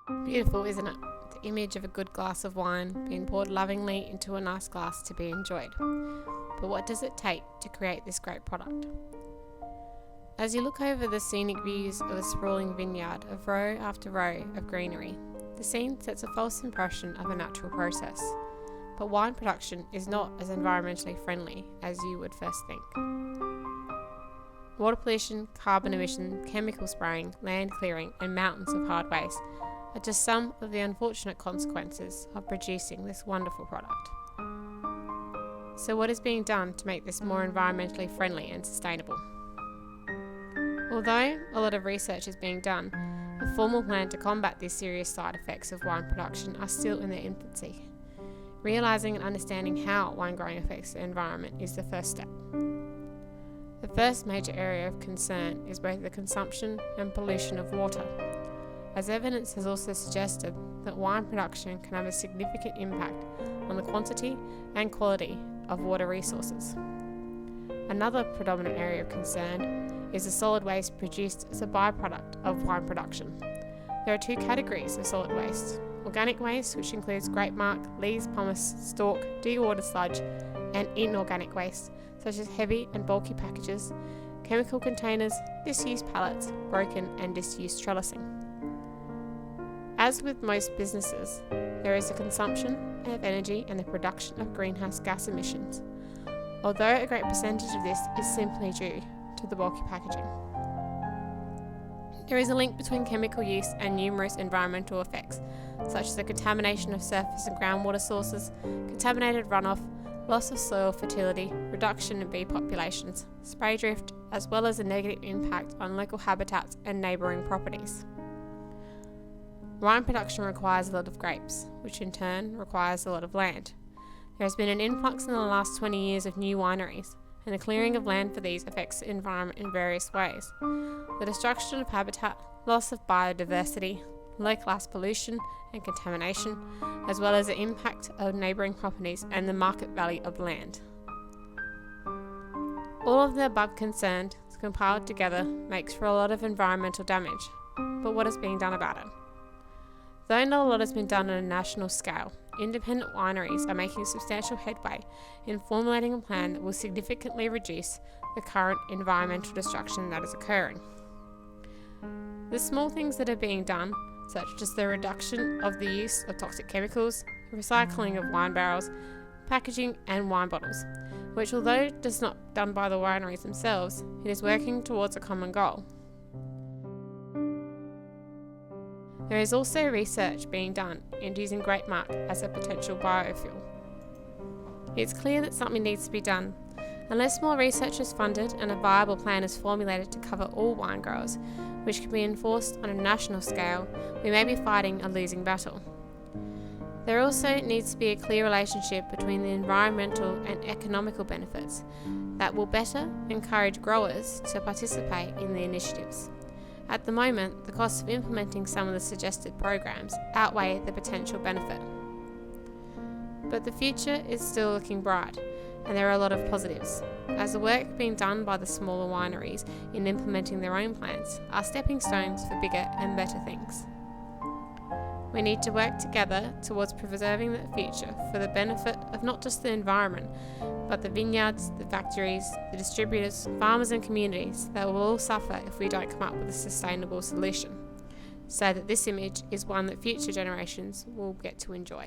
Beautiful, isn't it? The image of a good glass of wine being poured lovingly into a nice glass to be enjoyed. But what does it take to create this great product? As you look over the scenic views of a sprawling vineyard of row after row of greenery, the scene sets a false impression of a natural process. But wine production is not as environmentally friendly as you would first think. Water pollution, carbon emission, chemical spraying, land clearing, and mountains of hard waste are just some of the unfortunate consequences of producing this wonderful product. So what is being done to make this more environmentally friendly and sustainable? Although a lot of research is being done, a formal plan to combat these serious side effects of wine production are still in their infancy. Realising and understanding how wine growing affects the environment is the first step. The first major area of concern is both the consumption and pollution of water, as evidence has also suggested that wine production can have a significant impact on the quantity and quality of water resources. Another predominant area of concern is the solid waste produced as a byproduct of wine production. There are two categories of solid waste: organic waste, which includes grape marc, lees, pomace, stalk, dewatered sludge, and inorganic waste, such as heavy and bulky packages, chemical containers, disused pallets, broken and disused trellising. As with most businesses, there is a consumption of energy and the production of greenhouse gas emissions, although a great percentage of this is simply due to the bulky packaging. There is a link between chemical use and numerous environmental effects, such as the contamination of surface and groundwater sources, contaminated runoff, loss of soil fertility, reduction in bee populations, spray drift, as well as a negative impact on local habitats and neighbouring properties. Wine production requires a lot of grapes, which in turn requires a lot of land. There has been an influx in the last 20 years of new wineries, and the clearing of land for these affects the environment in various ways. The destruction of habitat, loss of biodiversity, localised pollution and contamination, as well as the impact of neighbouring properties and the market value of land. All of the above concerns compiled together makes for a lot of environmental damage, but what is being done about it? Though not a lot has been done on a national scale, independent wineries are making substantial headway in formulating a plan that will significantly reduce the current environmental destruction that is occurring. The small things that are being done, such as the reduction of the use of toxic chemicals, recycling of wine barrels, packaging and wine bottles, which although does not done by the wineries themselves, it is working towards a common goal. There is also research being done into using grape marc as a potential biofuel. It's clear that something needs to be done. Unless more research is funded and a viable plan is formulated to cover all wine growers, which can be enforced on a national scale, we may be fighting a losing battle. There also needs to be a clear relationship between the environmental and economical benefits that will better encourage growers to participate in the initiatives. At the moment, the costs of implementing some of the suggested programs outweigh the potential benefit. But the future is still looking bright, and there are a lot of positives, as the work being done by the smaller wineries in implementing their own plans are stepping stones for bigger and better things. We need to work together towards preserving the future for the benefit of not just the environment, but the vineyards, the factories, the distributors, farmers and communities that will all suffer if we don't come up with a sustainable solution, so that this image is one that future generations will get to enjoy.